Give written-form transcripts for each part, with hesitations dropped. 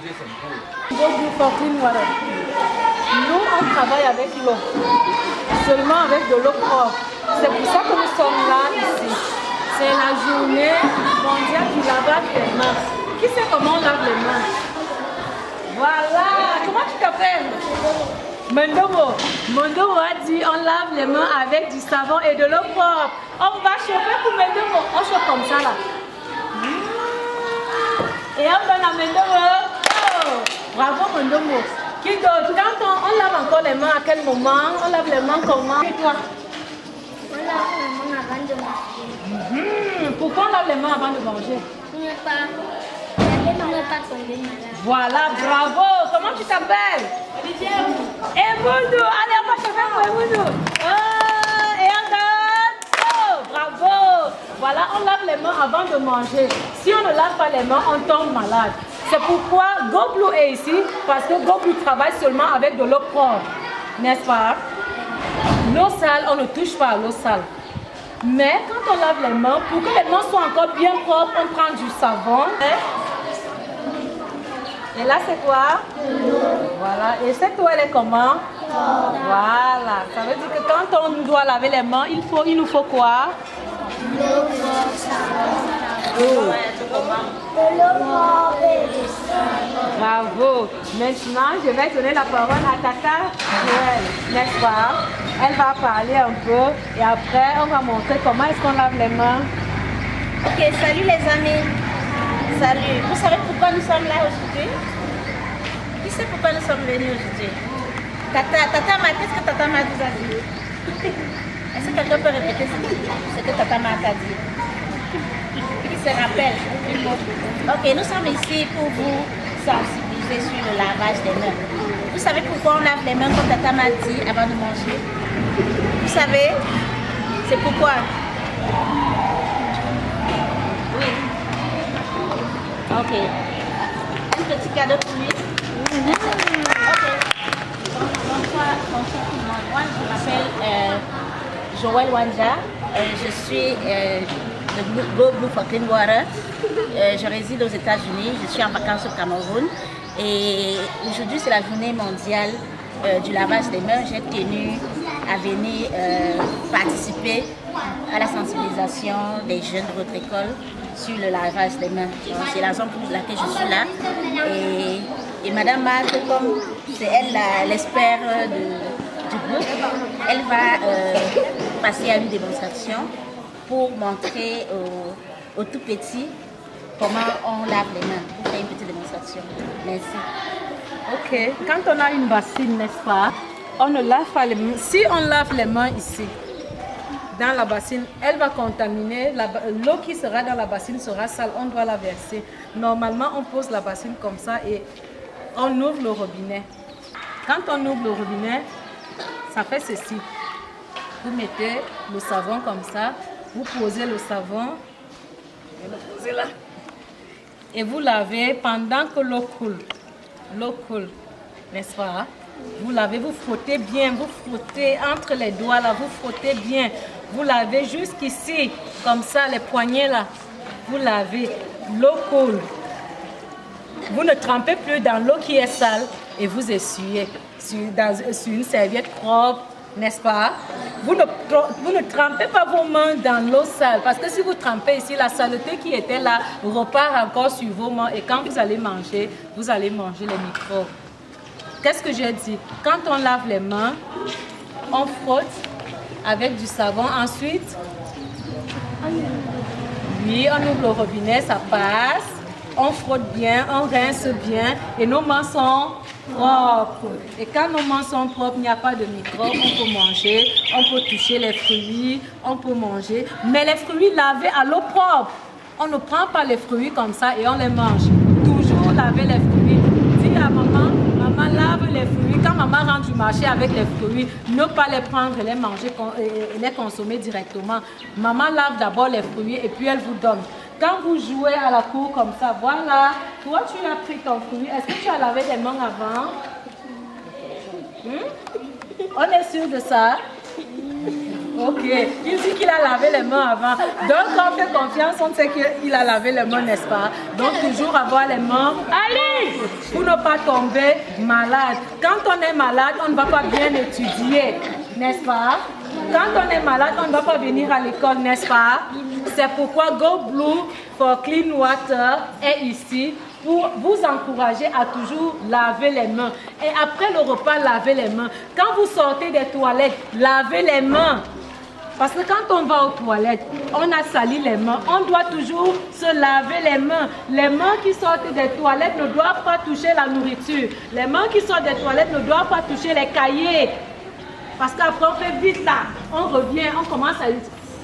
Nous, on travaille avec l'eau, seulement avec de l'eau propre. C'est pour ça que nous sommes là ici. C'est la journée mondiale du lavage des mains. Qui sait comment on lave les mains? Voilà, comment tu t'appelles? Mondomo. Mondomo a dit on lave les mains avec du savon et de l'eau propre. On va chauffer pour Mondomo. On chauffe comme ça là. Et on donne à Mondomo. Oh, bravo Mondomo. Qui d'autre? Quand on lave encore les mains, à quel moment? On lave les mains comment? Et toi? On lave les mains avant de manger. Pourquoi on lave les mains avant de manger? Pour ne pas tomber malade. Voilà, bravo. Comment tu t'appelles? Emoudou. Allez, on va chauffer pour Emoudou. Oh, et encore. Oh, bravo. Voilà, on lave les mains avant de manger. Si on ne lave pas les mains, on tombe malade. C'est pourquoi GoBlue est ici, parce que GoBlue travaille seulement avec de l'eau propre, n'est-ce pas? L'eau sale, on ne touche pas à l'eau sale. Mais quand on lave les mains, pour que les mains soient encore bien propres, on prend du savon. Et là, c'est quoi? Voilà. Et cette eau, elle est comment? Voilà. Ça veut dire que quand on doit laver les mains, il nous faut quoi? Bravo. Maintenant, je vais donner la parole à Tata Joël, n'est-ce pas? Elle va parler un peu et après, on va montrer comment est-ce qu'on lave les mains. Ok, salut les amis. Salut. Vous savez pourquoi nous sommes là aujourd'hui? Qui sait pourquoi nous sommes venus aujourd'hui? Tata Ma, qu'est-ce que Tata Ma vous a dit? Est-ce que quelqu'un peut répéter ce que Tata Ma t'a dit? Qui se rappelle? Ok, nous sommes ici pour vous sensibiliser sur le lavage des mains. Vous savez pourquoi on lave les mains comme Tata m'a dit avant de manger? Vous savez? C'est pourquoi? Oui. Ok. Un petit cadeau pour lui. Ok. Bonsoir tout le monde. Moi, je m'appelle Joël Wanja. Je suis de GoBlue for Clean Water. Je réside aux États-Unis. Je suis en vacances au Cameroun. Et aujourd'hui, c'est la journée mondiale du lavage des mains. J'ai tenu à venir participer à la sensibilisation des jeunes de votre école sur le lavage des mains. C'est la raison pour laquelle je suis là. Et Madame Marthe, comme c'est elle l'expert du groupe, elle va passer à une démonstration pour montrer aux tout petits comment on lave les mains. Pour faire une petite démonstration. Merci. Ok. Quand on a une bassine, n'est-ce pas? On ne lave pas les mains. Si on lave les mains ici, dans la bassine, elle va contaminer. L'eau qui sera dans la bassine sera sale. On doit la verser. Normalement, on pose la bassine comme ça et on ouvre le robinet. Quand on ouvre le robinet, ça fait ceci. Vous mettez le savon comme ça. Vous posez le savon. Et le posez là. Et vous lavez pendant que l'eau coule. L'eau coule, n'est-ce pas? Vous lavez, vous frottez bien, vous frottez entre les doigts là, vous frottez bien. Vous lavez jusqu'ici, comme ça, les poignets là. Vous lavez, l'eau coule. Vous ne trempez plus dans l'eau qui est sale et vous essuyez sur une serviette propre, n'est-ce pas? Vous ne trempez pas vos mains dans l'eau sale parce que si vous trempez ici, la saleté qui était là repart encore sur vos mains et quand vous allez manger les microbes. Qu'est-ce que j'ai dit? Quand on lave les mains, on frotte avec du savon. Ensuite, oui, on ouvre le robinet, ça passe. On frotte bien, on rince bien et nos mains sont propres. Et quand nos mains sont propres, il n'y a pas de microbes, on peut manger, on peut toucher les fruits, on peut manger. Mais les fruits lavés à l'eau propre, on ne prend pas les fruits comme ça et on les mange. Toujours laver les fruits. Dis à maman, maman lave les fruits. Quand maman rentre du marché avec les fruits, ne pas les prendre et les manger et les consommer directement. Maman lave d'abord les fruits et puis elle vous donne. Quand vous jouez à la cour comme ça, voilà, toi tu as pris ton fruit. Est-ce que tu as lavé les mains avant? On est sûr de ça? Ok, il dit qu'il a lavé les mains avant. Donc on fait confiance, on sait qu'il a lavé les mains, n'est-ce pas? Donc toujours avoir les mains. Allez! pour ne pas tomber malade. Quand on est malade, on ne va pas bien étudier, n'est-ce pas? Quand on est malade, on ne va pas venir à l'école, n'est-ce pas? C'est pourquoi Go Blue for Clean Water est ici pour vous encourager à toujours laver les mains. Et après le repas, lavez les mains. Quand vous sortez des toilettes, lavez les mains. Parce que quand on va aux toilettes, on a sali les mains. On doit toujours se laver les mains. Les mains qui sortent des toilettes ne doivent pas toucher la nourriture. Les mains qui sortent des toilettes ne doivent pas toucher les cahiers. Parce qu'après, on fait vite là. On revient, on commence à...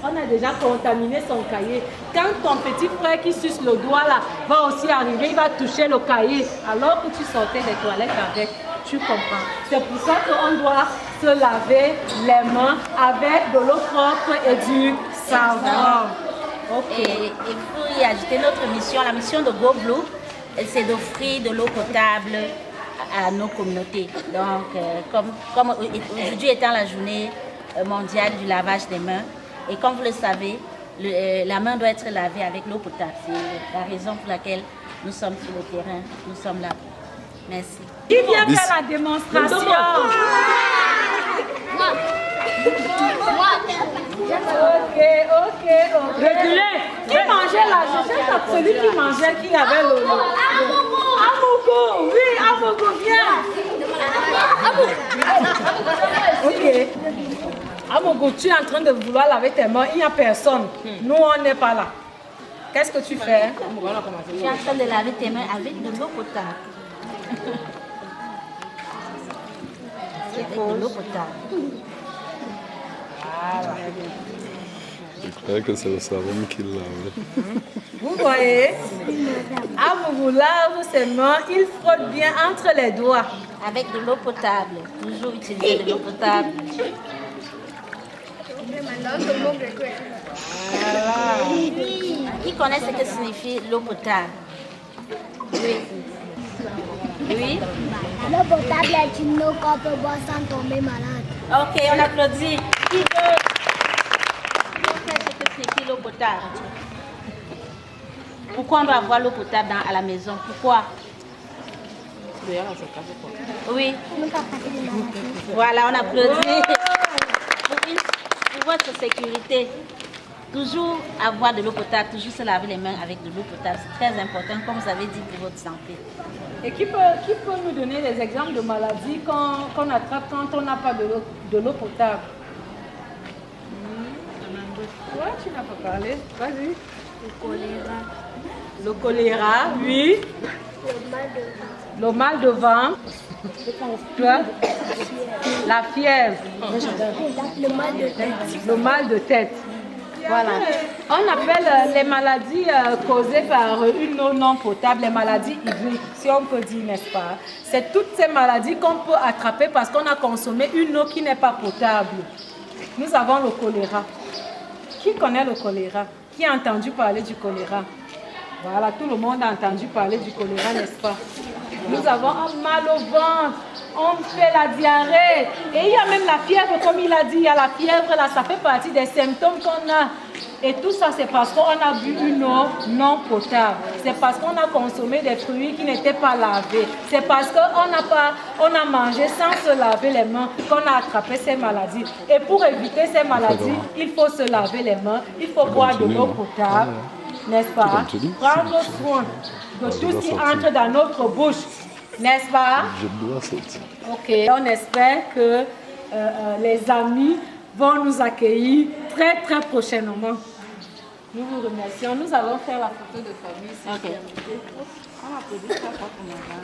On a déjà contaminé son cahier. Quand ton petit frère qui suce le doigt là va aussi arriver, il va toucher le cahier alors que tu sortais des toilettes avec. Tu comprends? C'est pour ça qu'on doit se laver les mains avec de l'eau propre et du savon. Okay. Et pour y ajouter notre mission, la mission de Go Blue, c'est d'offrir de l'eau potable à nos communautés. Donc, comme aujourd'hui étant la journée mondiale du lavage des mains, et comme vous le savez, la main doit être lavée avec l'eau potable. C'est la raison pour laquelle nous sommes sur le terrain, nous sommes là. Merci. Qui vient faire la démonstration? Ok. Reculez. Qui mangeait là? Je cherche celui qui mangeait, qui avait le... Amogo, oui, Amogo, viens. Ok. Amogo, tu es en train de vouloir laver tes mains, il n'y a personne. Nous, on n'est pas là. Qu'est-ce que tu fais? Je suis en train de laver tes mains avec de l'eau potable. Avec de l'eau potable. Voilà. Je croyais que c'est le savon qui lave. Vous voyez? Amogo lave ses mains, il frotte bien entre les doigts. Avec de l'eau potable. Toujours utiliser de l'eau potable. Qui connaît ce que signifie l'eau potable? Oui. Oui. L'eau potable est une eau qu'on peut boire sans tomber malade. Ok, on applaudit. Qui veut faire ce que signifie l'eau potable? Pourquoi on doit avoir l'eau potable à la maison? Pourquoi? Oui. Voilà, on applaudit. Pour votre sécurité, toujours avoir de l'eau potable, toujours se laver les mains avec de l'eau potable, c'est très important, comme vous avez dit, pour votre santé. Et qui peut nous donner des exemples de maladies qu'on attrape quand on n'a pas de l'eau potable? Ouais, tu n'as pas parlé. Vas-y. Le choléra, oui. Le mal de ventre. La fièvre. Le mal de tête. Voilà. On appelle les maladies causées par une eau non potable, les maladies hydriques, si on peut dire, n'est-ce pas? C'est toutes ces maladies qu'on peut attraper parce qu'on a consommé une eau qui n'est pas potable. Nous avons le choléra. Qui connaît le choléra? Qui a entendu parler du choléra? Voilà, tout le monde a entendu parler du choléra, n'est-ce pas? Nous avons un mal au ventre, on fait la diarrhée. Et il y a même la fièvre, comme il a dit, il y a la fièvre, là, ça fait partie des symptômes qu'on a. Et tout ça, c'est parce qu'on a bu une eau non potable. C'est parce qu'on a consommé des fruits qui n'étaient pas lavés. C'est parce qu'on a mangé sans se laver les mains qu'on a attrapé ces maladies. Et pour éviter ces maladies, il faut se laver les mains, il faut boire de l'eau potable, n'est-ce pas? Prendre soin de tout ce qui entre dans notre bouche, n'est-ce pas? Je dois sortir. Ok, on espère que les amis vont nous accueillir très très prochainement. Nous vous remercions. Nous allons faire la photo de famille. Ok. On applaudit très fort pour maman.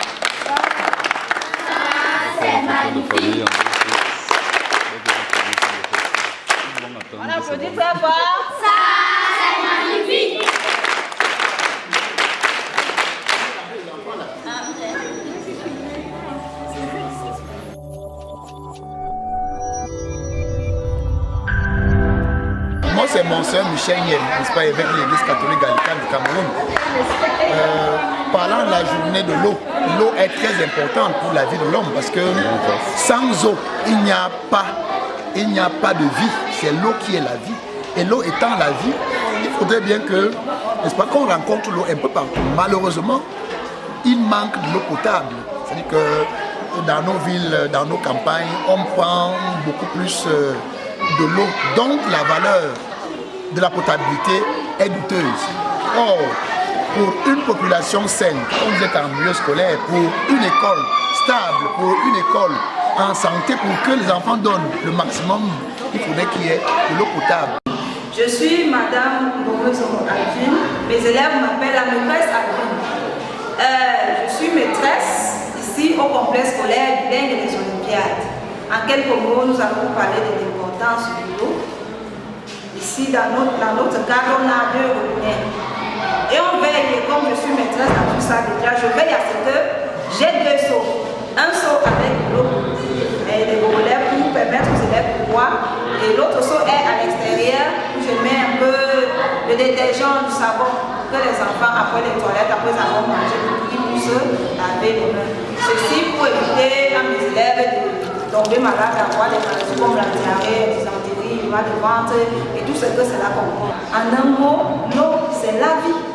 On applaudit très fort. Ça, c'est magnifique. Moi, c'est mon soeur Michel Yen, n'est-ce pas, avec l'église catholique gallicane du Cameroun. Parlant de la journée de l'eau, l'eau est très importante pour la vie de l'homme parce que sans eau, il n'y a pas de vie. C'est l'eau qui est la vie. Et l'eau étant la vie, il faudrait bien que, n'est-ce pas, qu'on rencontre l'eau un peu partout. Malheureusement, il manque de l'eau potable. C'est-à-dire que dans nos villes, dans nos campagnes, on prend beaucoup plus de l'eau. Donc la valeur de la potabilité est douteuse. Or, pour une population saine, quand vous êtes en milieu scolaire, pour une école stable, pour une école en santé, pour que les enfants donnent le maximum, il faudrait qu'il y ait de l'eau potable. Je suis Madame Bomezo Alvin. Mes élèves m'appellent la maîtresse Alvin. Je suis maîtresse ici au complexe scolaire bilingue des Olympiades. En quelques mots, nous allons vous parler de l'importance de l'eau. Ici, dans notre cadre, on a 2 robinets. Et on veille, comme je suis maîtresse dans tout ça déjà, je veille à ce que j'ai 2 seaux. Un seau avec l'eau et des gobelets pour permettre aux élèves de boire. Et l'autre seau est à l'extérieur où je mets un peu de détergent, du savon que les enfants, après les toilettes, après avoir mangé, ils puissent se laver les mains. Ceci pour éviter à mes élèves de tomber malades, d'avoir des maladies comme la diarrhée, la dysenterie, le mal de ventre et tout ce que cela comprend. En un mot, l'eau, c'est la vie.